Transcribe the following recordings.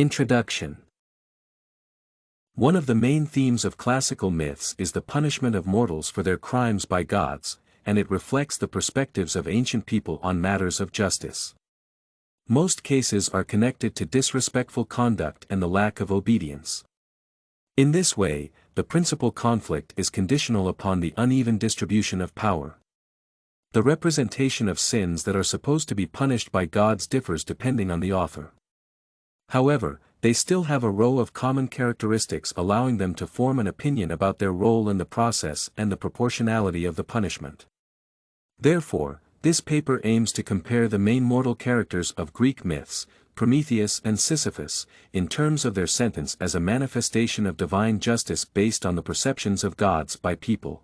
Introduction. One of the main themes of classical myths is the punishment of mortals for their crimes by gods, and it reflects the perspectives of ancient people on matters of justice. Most cases are connected to disrespectful conduct and the lack of obedience. In this way, the principal conflict is conditional upon the uneven distribution of power. The representation of sins that are supposed to be punished by gods differs depending on the author. However, they still have a row of common characteristics allowing them to form an opinion about their role in the process and the proportionality of the punishment. Therefore, this paper aims to compare the main mortal characters of Greek myths, Prometheus and Sisyphus, in terms of their sentence as a manifestation of divine justice based on the perceptions of gods by people.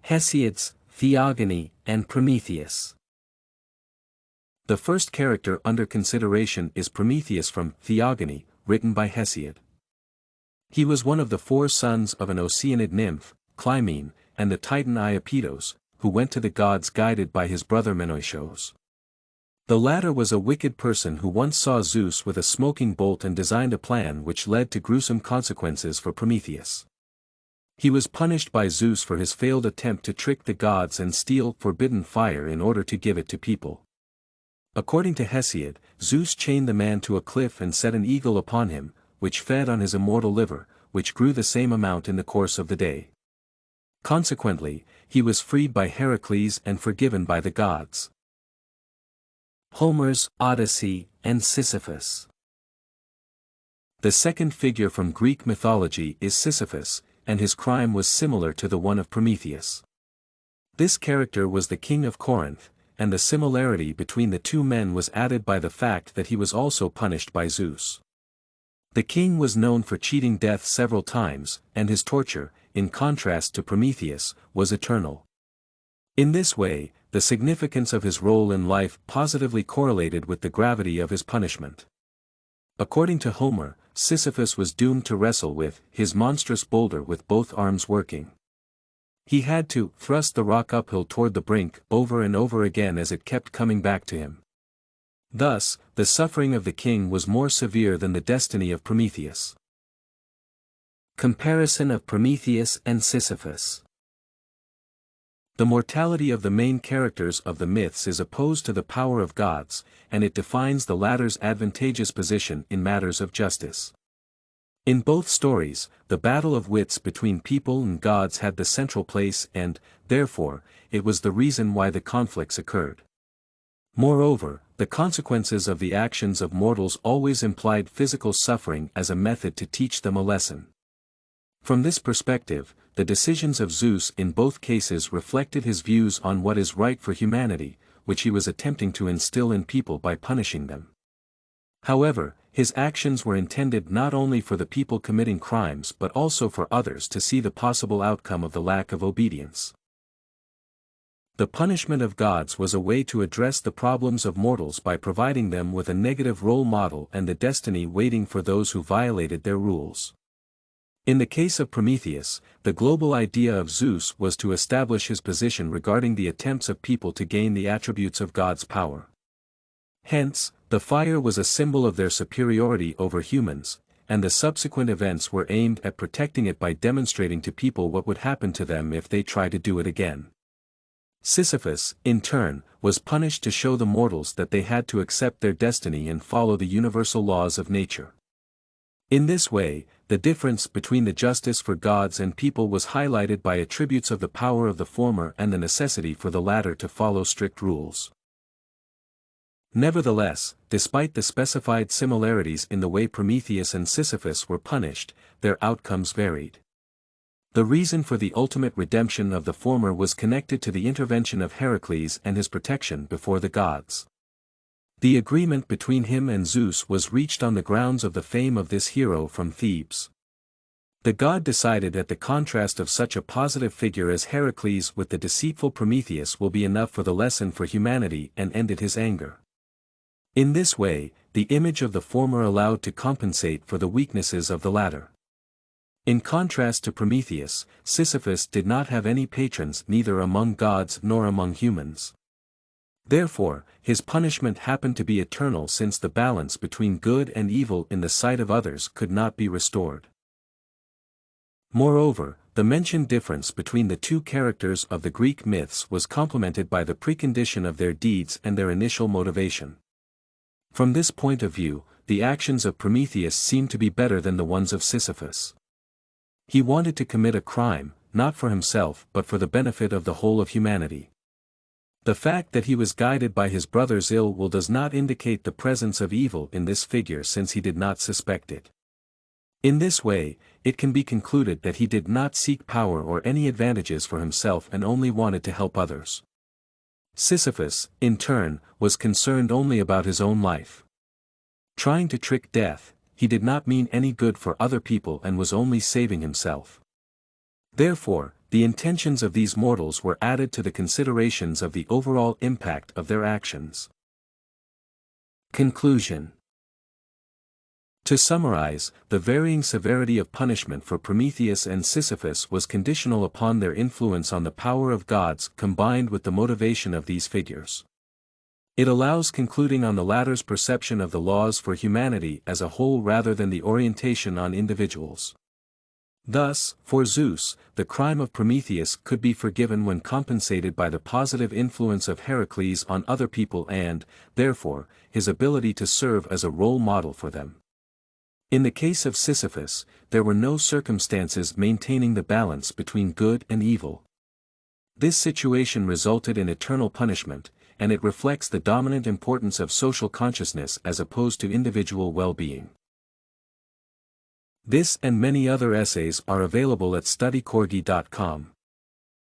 Hesiod's Theogony and Prometheus. The first character under consideration is Prometheus from Theogony, written by Hesiod. He was one of the 4 sons of an Oceanid nymph, Clymene, and the Titan Iapetos, who went to the gods guided by his brother Menoetios. The latter was a wicked person who once saw Zeus with a smoking bolt and designed a plan which led to gruesome consequences for Prometheus. He was punished by Zeus for his failed attempt to trick the gods and steal forbidden fire in order to give it to people. According to Hesiod, Zeus chained the man to a cliff and set an eagle upon him, which fed on his immortal liver, which grew the same amount in the course of the day. Consequently, he was freed by Herakles and forgiven by the gods. Homer's Odyssey and Sisyphus. The second figure from Greek mythology is Sisyphus, and his crime was similar to the one of Prometheus. This character was the king of Corinth, and the similarity between the two men was added by the fact that he was also punished by Zeus. The king was known for cheating death several times, and his torture, in contrast to Prometheus, was eternal. In this way, the significance of his role in life positively correlated with the gravity of his punishment. According to Homer, Sisyphus was doomed to wrestle with his monstrous boulder with both arms working. He had to thrust the rock uphill toward the brink over and over again as it kept coming back to him. Thus, the suffering of the king was more severe than the destiny of Prometheus. Comparison of Prometheus and Sisyphus. The mortality of the main characters of the myths is opposed to the power of gods, and it defines the latter's advantageous position in matters of justice. In both stories, the battle of wits between people and gods had the central place and, therefore, it was the reason why the conflicts occurred. Moreover, the consequences of the actions of mortals always implied physical suffering as a method to teach them a lesson. From this perspective, the decisions of Zeus in both cases reflected his views on what is right for humanity, which he was attempting to instill in people by punishing them. However, his actions were intended not only for the people committing crimes but also for others to see the possible outcome of the lack of obedience. The punishment of gods was a way to address the problems of mortals by providing them with a negative role model and the destiny waiting for those who violated their rules. In the case of Prometheus, the global idea of Zeus was to establish his position regarding the attempts of people to gain the attributes of God's power. Hence, the fire was a symbol of their superiority over humans, and the subsequent events were aimed at protecting it by demonstrating to people what would happen to them if they tried to do it again. Sisyphus, in turn, was punished to show the mortals that they had to accept their destiny and follow the universal laws of nature. In this way, the difference between the justice for gods and people was highlighted by attributes of the power of the former and the necessity for the latter to follow strict rules. Nevertheless, despite the specified similarities in the way Prometheus and Sisyphus were punished, their outcomes varied. The reason for the ultimate redemption of the former was connected to the intervention of Herakles and his protection before the gods. The agreement between him and Zeus was reached on the grounds of the fame of this hero from Thebes. The god decided that the contrast of such a positive figure as Herakles with the deceitful Prometheus will be enough for the lesson for humanity and ended his anger. In this way, the image of the former allowed to compensate for the weaknesses of the latter. In contrast to Prometheus, Sisyphus did not have any patrons neither among gods nor among humans. Therefore, his punishment happened to be eternal since the balance between good and evil in the sight of others could not be restored. Moreover, the mentioned difference between the two characters of the Greek myths was complemented by the precondition of their deeds and their initial motivation. From this point of view, the actions of Prometheus seem to be better than the ones of Sisyphus. He wanted to commit a crime, not for himself but for the benefit of the whole of humanity. The fact that he was guided by his brother's ill will does not indicate the presence of evil in this figure since he did not suspect it. In this way, it can be concluded that he did not seek power or any advantages for himself and only wanted to help others. Sisyphus, in turn, was concerned only about his own life. Trying to trick death, he did not mean any good for other people and was only saving himself. Therefore, the intentions of these mortals were added to the considerations of the overall impact of their actions. Conclusion. To summarize, the varying severity of punishment for Prometheus and Sisyphus was conditional upon their influence on the power of gods combined with the motivation of these figures. It allows concluding on the latter's perception of the laws for humanity as a whole rather than the orientation on individuals. Thus, for Zeus, the crime of Prometheus could be forgiven when compensated by the positive influence of Herakles on other people and, therefore, his ability to serve as a role model for them. In the case of Sisyphus, there were no circumstances maintaining the balance between good and evil. This situation resulted in eternal punishment, and it reflects the dominant importance of social consciousness as opposed to individual well-being. This and many other essays are available at studycorgi.com.